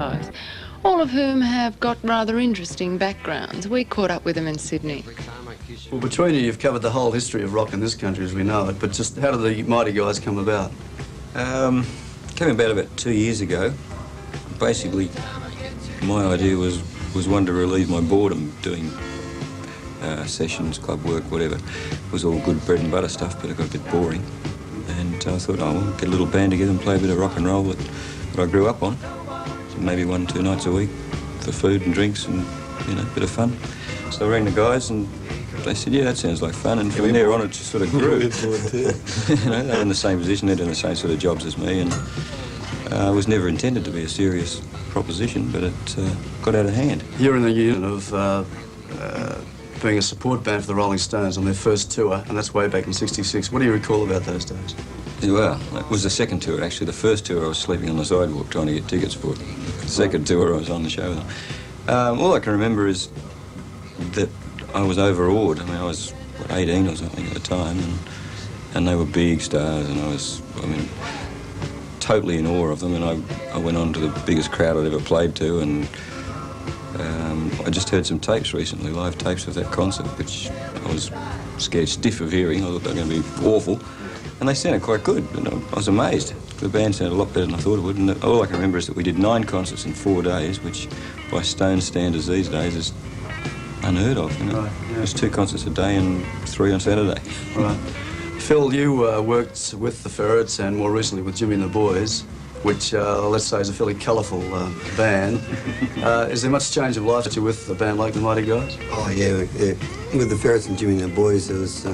guys, all of whom have got rather interesting backgrounds. We caught up with them in Sydney. Well, between you, you've covered the whole history of rock in this country as we know it, but just how did the Mighty Guys come about? Came about 2 years ago. Basically, my idea was one to relieve my boredom doing sessions, club work, whatever. It was all good bread and butter stuff, but it got a bit boring. And I thought, oh, we'll get a little band together and play a bit of rock and roll that I grew up on. So maybe 1-2 nights a week for food and drinks and, you know, a bit of fun. So I rang the guys and they said, yeah, that sounds like fun. And from there on, it just sort of grew. You know, they were in the same position, they're doing the same sort of jobs as me. And it was never intended to be a serious proposition, but it got out of hand. You're in the unit of being a support band for the Rolling Stones on their first tour, and that's way back in '66. What do you recall about those days? Well, it was the second tour, actually. The first tour I was sleeping on the sidewalk trying to get tickets for. The second tour I was on the show with them. All I can remember is that I was overawed. I mean, I was, 18 or something at the time, and they were big stars, and I was, totally in awe of them, and I went on to the biggest crowd I'd ever played to, and I just heard some tapes recently, live tapes of that concert, which I was scared stiff of hearing. I thought they were going to be awful. And they sounded quite good, and I was amazed. The band sounded a lot better than I thought it would, and all I can remember is that we did 9 concerts in 4 days, which by Stone standards these days is unheard of, you know. Right, yeah. It was 2 concerts a day and 3 on Saturday. Right. Phil, you worked with the Ferrets and more recently with Jimmy and the Boys, which, let's say, is a fairly colourful band. Is there much change of life with a band like the Mighty Guys? Oh, yeah. With the Ferrets and Jimmy and the Boys, there was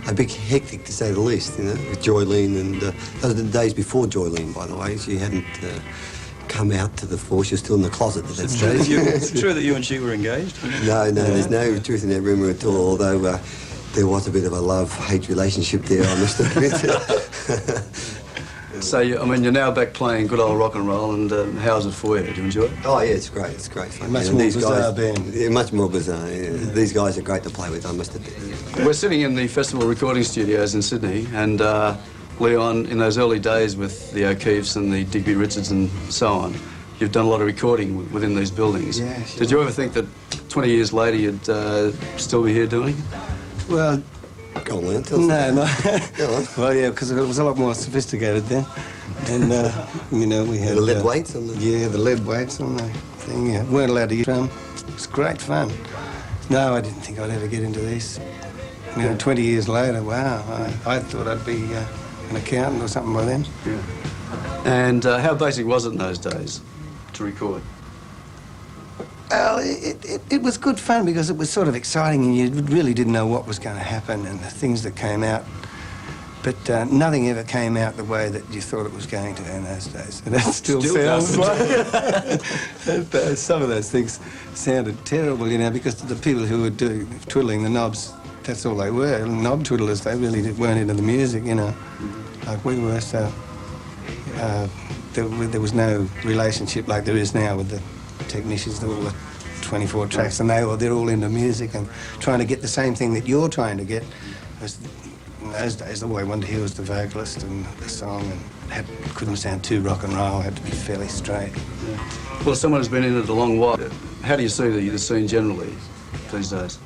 a bit hectic, to say the least, you know, with Joylene, and those were the days before Joylene, by the way. She hadn't come out to the fore. She was still in the closet at that stage. Is it true that you and she were engaged? No, there's no truth in that rumour at all, although there was a bit of a love-hate relationship there, I must admit. So, I mean, you're now back playing good old rock and roll, and how's it for you? Do you enjoy it? Oh, yeah, it's great. It's great fun. Much more bizarre band. Yeah, much more bizarre, yeah. These guys are great to play with, I must admit. We're sitting in the festival recording studios in Sydney, and Leon, in those early days with the O'Keeffes and the Digby Richards and so on, you've done a lot of recording within these buildings. Yeah, sure. Did you ever think that 20 years later you'd still be here doing it? Well, go on, Leon, tell us. No. Go on. Well, yeah, because it was a lot more sophisticated then. And, you know, we had... The lead weights on the... Yeah, the lead weights on the thing, yeah. Weren't allowed to use drum. It was great fun. No, I didn't think I'd ever get into this. You know, 20 years later, wow, I thought I'd be an accountant or something by then. Yeah. And how basic was it in those days to record? Well, it was good fun because it was sort of exciting and you really didn't know what was going to happen and the things that came out. But nothing ever came out the way that you thought it was going to in those days. And that still sounds like... Some of those things sounded terrible, you know, because the people who were twiddling the knobs, that's all they were, knob twiddlers. They really weren't into the music, you know, like we were. So there was no relationship like there is now with the technicians, all the 24 tracks, and they're all into music and trying to get the same thing that you're trying to get. In those days, all I wanted to hear was the vocalist and the song, and couldn't sound too rock and roll, had to be fairly straight. Yeah. Well, as someone who's been in it a long while, how do you see the scene generally these days?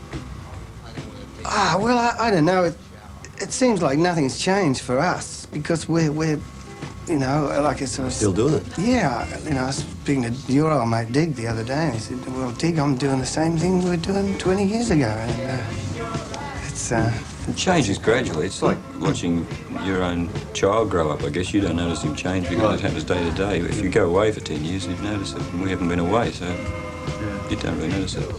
Well, I don't know. It seems like nothing's changed for us because we're you know, like it's sort of... Still doing it? Yeah. You know, I was speaking to your old mate, Dig, the other day, and he said, well, Dig, I'm doing the same thing we were doing 20 years ago. And it's... It changes gradually. It's like watching your own child grow up. I guess you don't notice him change because it happens day to day. If you go away for 10 years, you'd notice it. And we haven't been away, so you don't really notice it.